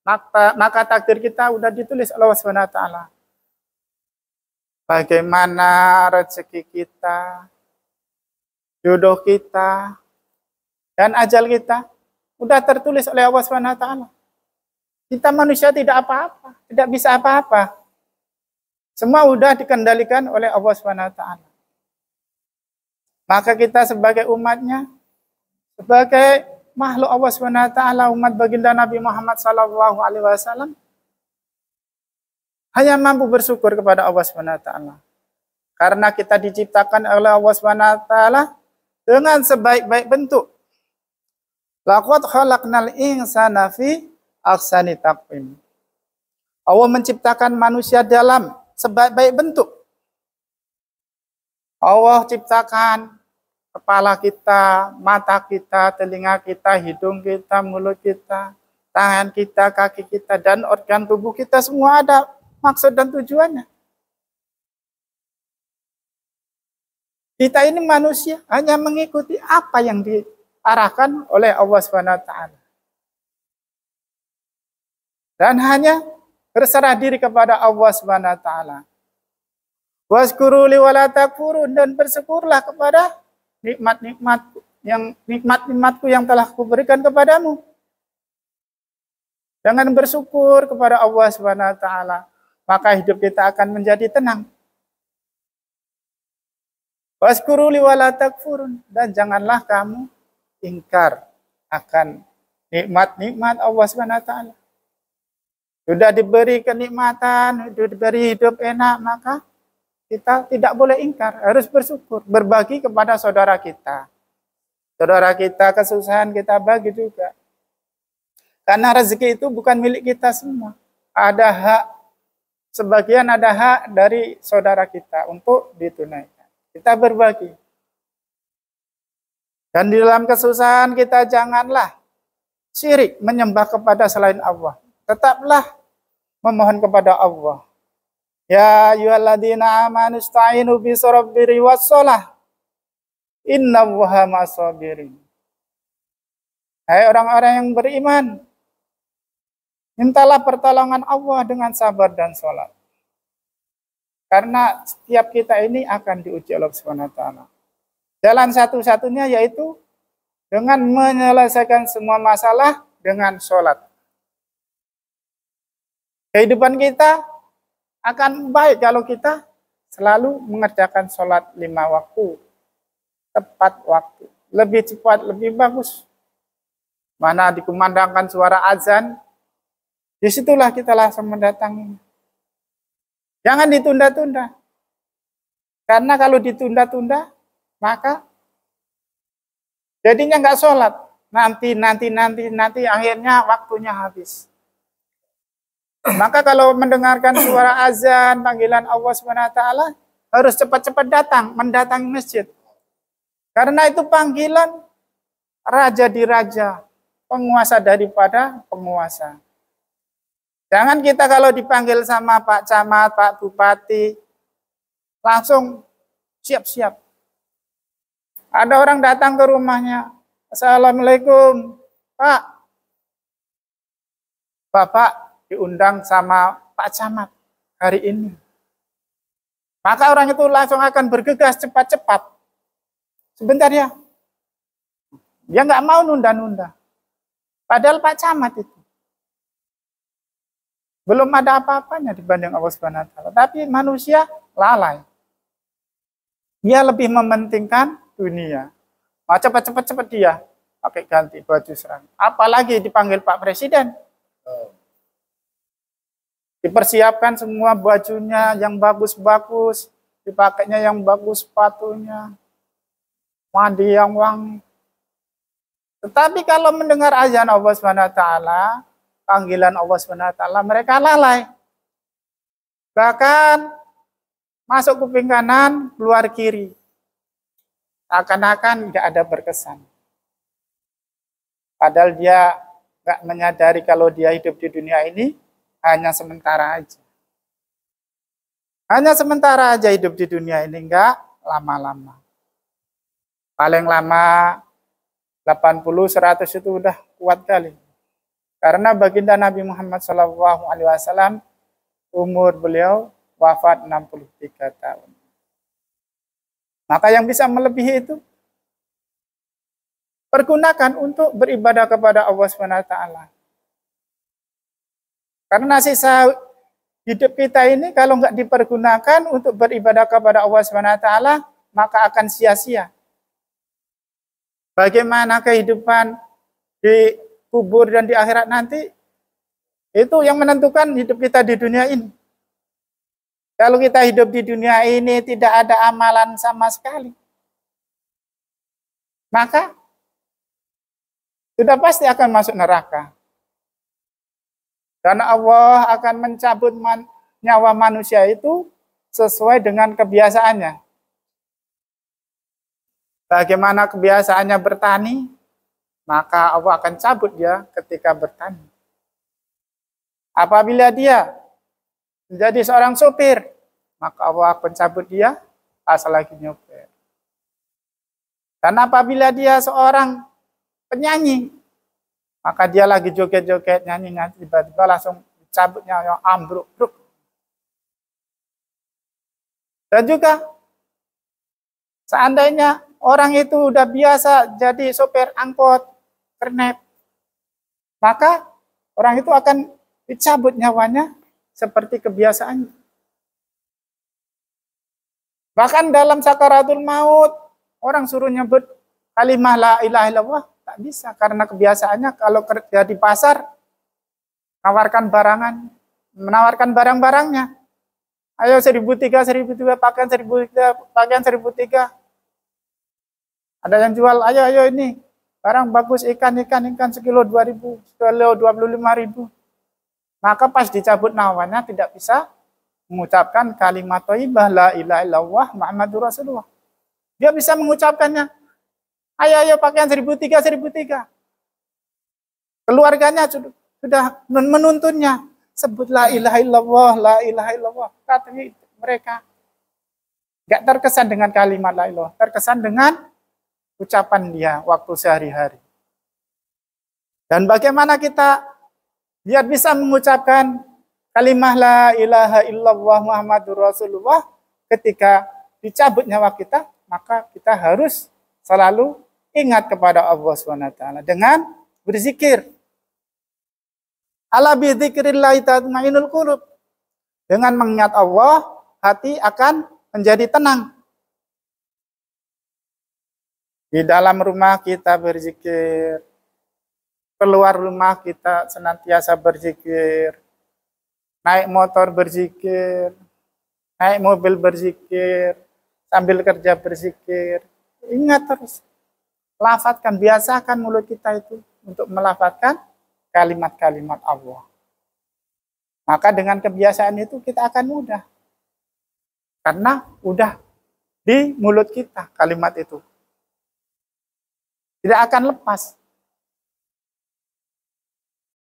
maka takdir kita udah ditulis oleh Allah Subhanahu wa taala. Bagaimana rezeki kita, jodoh kita, dan ajal kita udah tertulis oleh Allah Subhanahu wa taala. Kita manusia tidak apa-apa, tidak bisa apa-apa. Semua udah dikendalikan oleh Allah Subhanahu wa taala. Maka kita sebagai umatnya, sebagai makhluk Allah Subhanahu wa taala, umat baginda Nabi Muhammad sallallahu alaihi wasallam, hanya mampu bersyukur kepada Allah Subhanahu wa taala. Karena kita diciptakan oleh Allah Subhanahu wa taala dengan sebaik-baik bentuk. Laqad khalaqnal insana fi ahsani taqwim. Allah menciptakan manusia dalam sebaik-baik bentuk. Allah ciptakan kepala kita, mata kita, telinga kita, hidung kita, mulut kita, tangan kita, kaki kita, dan organ tubuh kita semua ada maksud dan tujuannya. Kita ini manusia hanya mengikuti apa yang diarahkan oleh Allah Subhanahu wa taala. Dan hanya berserah diri kepada Allah Subhanahu wa taala. Wazkuru li wa la takfurun, dan bersyukurlah kepada nikmat-nikmatku yang telah kuberikan kepadamu. Dengan bersyukur kepada Allah Subhanahu wa taala, maka hidup kita akan menjadi tenang. Wazkuru li wa la takfurun, dan janganlah kamu ingkar akan nikmat-nikmat Allah Subhanahu wa taala. Sudah diberi kenikmatan, sudah diberi hidup enak, maka kita tidak boleh ingkar, harus bersyukur, berbagi kepada saudara kita. Saudara kita kesusahan kita bagi juga. Karena rezeki itu bukan milik kita semua. Ada hak, sebagian ada hak dari saudara kita untuk ditunaikan. Kita berbagi. Dan di dalam kesusahan kita janganlah syirik menyembah kepada selain Allah. Tetaplah memohon kepada Allah. Ya ayyuhalladzina amanu ista'inu bis-sabri was-shalah. Innallaha ma'as-sabirin. Hai orang-orang yang beriman, mintalah pertolongan Allah dengan sabar dan sholat. Karena setiap kita ini akan diuji oleh Allah Subhanahu wa taala. Jalan satu-satunya yaitu dengan menyelesaikan semua masalah dengan sholat. Kehidupan kita akan baik kalau kita selalu mengerjakan sholat 5 waktu. Tepat waktu. Lebih cepat, lebih bagus. Mana dikumandangkan suara azan, disitulah kita langsung mendatangi. Jangan ditunda-tunda. Karena kalau ditunda-tunda, maka jadinya nggak sholat. Nanti, akhirnya waktunya habis. Maka kalau mendengarkan suara azan, panggilan Allah Subhanahu wa taala, harus cepat-cepat datang, mendatangi masjid. Karena itu panggilan raja di raja, penguasa daripada penguasa. Jangan kita kalau dipanggil sama Pak Camat, Pak Bupati, langsung siap-siap. Ada orang datang ke rumahnya, Assalamualaikum, Pak. Bapak diundang sama Pak Camat hari ini. Maka orang itu langsung akan bergegas cepat-cepat. Sebentar ya. Dia nggak mau nunda-nunda. Padahal Pak Camat itu belum ada apa-apanya dibanding Allah Subhanahu wa taala. Tapi manusia lalai. Dia lebih mementingkan dunia. Mau cepat-cepat dia pakai ganti baju serang. Apalagi dipanggil Pak Presiden. Dipersiapkan semua bajunya yang bagus-bagus, dipakainya yang bagus sepatunya, mandi yang wangi. Tetapi kalau mendengar azan Allah Subhanahu wa taala, panggilan Allah Subhanahu wa taala, mereka lalai. Bahkan masuk kuping kanan, keluar kiri. Akan-akan tidak ada berkesan. Padahal dia nggak menyadari kalau dia hidup di dunia ini hanya sementara aja. Hanya sementara aja hidup di dunia ini, enggak lama-lama. Paling lama 80-100 itu udah kuat kali. Karena baginda Nabi Muhammad SAW umur beliau wafat 63 tahun. Maka yang bisa melebihi itu pergunakan untuk beribadah kepada Allah SWT. Karena sisa hidup kita ini kalau nggak dipergunakan untuk beribadah kepada Allah SWT, maka akan sia-sia. Bagaimana kehidupan di kubur dan di akhirat nanti, itu yang menentukan hidup kita di dunia ini. Kalau kita hidup di dunia ini tidak ada amalan sama sekali, maka sudah pasti akan masuk neraka. Dan Allah akan mencabut nyawa manusia itu sesuai dengan kebiasaannya. Bagaimana kebiasaannya bertani, maka Allah akan cabut dia ketika bertani. Apabila dia menjadi seorang sopir, maka Allah akan cabut dia pas lagi nyopir. Dan apabila dia seorang penyanyi, maka dia lagi joget-joget nyanyi, tiba-tiba langsung dicabutnya yang ambruk. Dan juga seandainya orang itu udah biasa jadi sopir angkot, kernet, maka orang itu akan dicabut nyawanya seperti kebiasaannya. Bahkan dalam sakaratul maut, orang suruh nyebut kalimah la ilaha illallah, tak bisa karena kebiasaannya kalau kerja di pasar, menawarkan barang-barangnya. Ayo 1.003, 1.003, pakaian 1.003, pakaian 1.003. Ada yang jual, ayo ini, barang bagus, ikan sekilo 2.000, sekilo 25.000. Maka pas dicabut nyawanya tidak bisa mengucapkan kalimat thayyibah la ilaha illallah Muhammadur Rasulullah. Dia bisa mengucapkannya. Ayo pakaian 1.003. Keluarganya sudah menuntunnya. Sebut la ilaha illallah, la ilaha illallah. Katanya mereka enggak terkesan dengan kalimat la ilaha, terkesan dengan ucapan dia waktu sehari-hari. Dan bagaimana kita biar bisa mengucapkan kalimah la ilaha illallah Muhammadur Rasulullah ketika dicabut nyawa kita, maka kita harus selalu ingat kepada Allah SWT dengan berzikir. Ala bi dzikrillah tatma'innul qulub. Dengan mengingat Allah, hati akan menjadi tenang. Di dalam rumah kita berzikir, keluar rumah kita senantiasa berzikir, naik motor berzikir, naik mobil berzikir, sambil kerja berzikir. Ingat terus, lafadzkan, biasakan mulut kita itu untuk melafadzkan kalimat-kalimat Allah. Maka dengan kebiasaan itu kita akan mudah. Karena udah di mulut kita kalimat itu. Tidak akan lepas.